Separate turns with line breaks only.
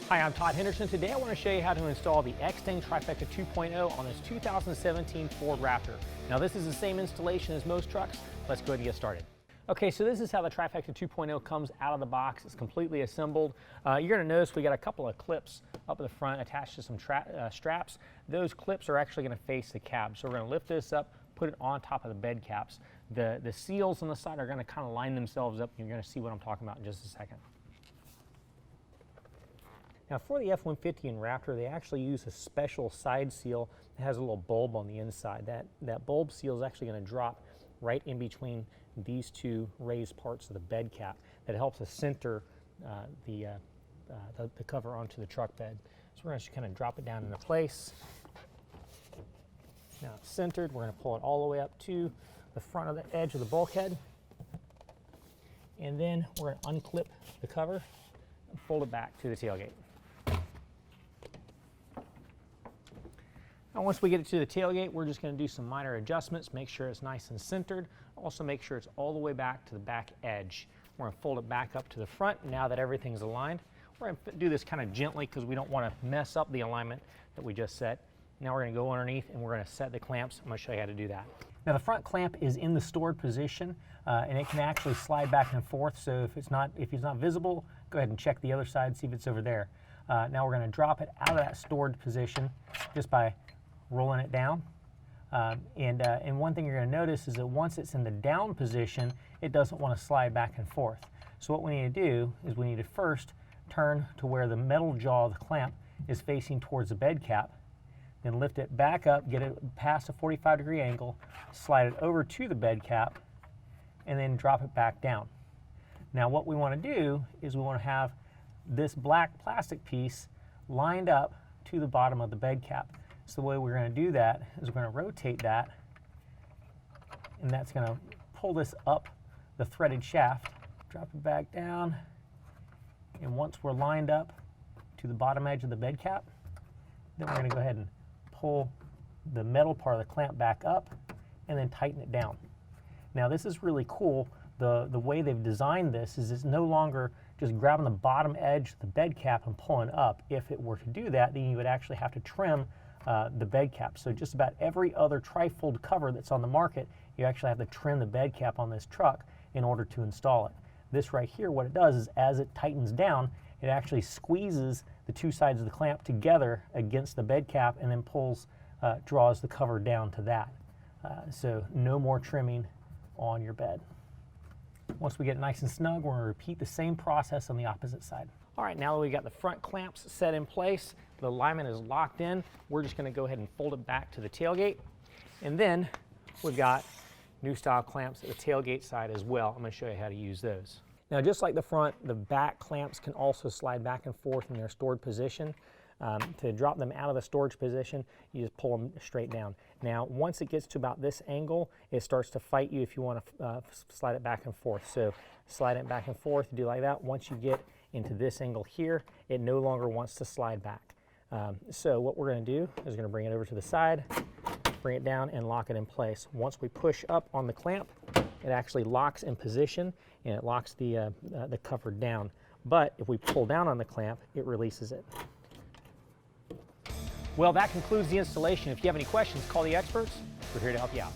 Hi, I'm Todd Henderson. Today I want to show you how to install the Extang Trifecta 2.0 on this 2017 Ford Raptor. Now this is the same installation as most trucks. Let's go ahead and get started. Okay, so this is how the Trifecta 2.0 comes out of the box. It's completely assembled. You're going to notice we got a couple of clips up at the front attached to some straps. Those clips are actually going to face the cab. So we're going to lift this up, put it on top of the bed caps. The seals on the side are going to kind of line themselves up. You're going to see what I'm talking about in just a second. Now for the F-150 and Raptor, they actually use a special side seal that has a little bulb on the inside. That bulb seal is actually going to drop right in between these two raised parts of the bed cap. That helps us center the cover onto the truck bed. So we're going to just kind of drop it down into place. Now it's centered. We're going to pull it all the way up to the front of the edge of the bulkhead. And then we're going to unclip the cover and fold it back to the tailgate. Now once we get it to the tailgate, we're just going to do some minor adjustments, make sure it's nice and centered. Also make sure it's all the way back to the back edge. We're going to fold it back up to the front now that everything's aligned. We're going to do this kind of gently because we don't want to mess up the alignment that we just set. Now we're going to go underneath and we're going to set the clamps. I'm going to show you how to do that. Now the front clamp is in the stored position and it can actually slide back and forth. So if it's not visible, go ahead and check the other side, see if it's over there. Now we're going to drop it out of that stored position just by rolling it down. And one thing you're going to notice is that once it's in the down position, it doesn't want to slide back and forth. So what we need to do is we need to first turn to where the metal jaw of the clamp is facing towards the bed cap, then lift it back up, get it past a 45-degree angle, slide it over to the bed cap, and then drop it back down. Now what we want to do is we want to have this black plastic piece lined up to the bottom of the bed cap. So the way we're going to do that is we're going to rotate that, and that's going to pull this up the threaded shaft, drop it back down, and once we're lined up to the bottom edge of the bed cap, then we're going to go ahead and pull the metal part of the clamp back up and then tighten it down. Now this is really cool. The way they've designed this is it's no longer just grabbing the bottom edge of the bed cap and pulling up. If it were to do that, then you would actually have to trim the bed cap. So just about every other trifold cover that's on the market, you actually have to trim the bed cap on this truck in order to install it. This right here, what it does is as it tightens down, it actually squeezes the two sides of the clamp together against the bed cap and then draws the cover down to that. So no more trimming on your bed. Once we get it nice and snug, we're going to repeat the same process on the opposite side. All right, now that we got the front clamps set in place, the alignment is locked in, we're just going to go ahead and fold it back to the tailgate. And then we've got new style clamps at the tailgate side as well. I'm going to show you how to use those. Now just like the front, the back clamps can also slide back and forth in their stored position. To drop them out of the storage position, you just pull them straight down. Now once it gets to about this angle, it starts to fight you if you want to slide it back and forth. So slide it back and forth, do like that. Once you get into this angle here, it no longer wants to slide back. So what we're going to do is we're going to bring it over to the side, bring it down and lock it in place. Once we push up on the clamp, it actually locks in position and it locks the cover down. But if we pull down on the clamp, it releases it. Well, that concludes the installation. If you have any questions, call the experts. We're here to help you out.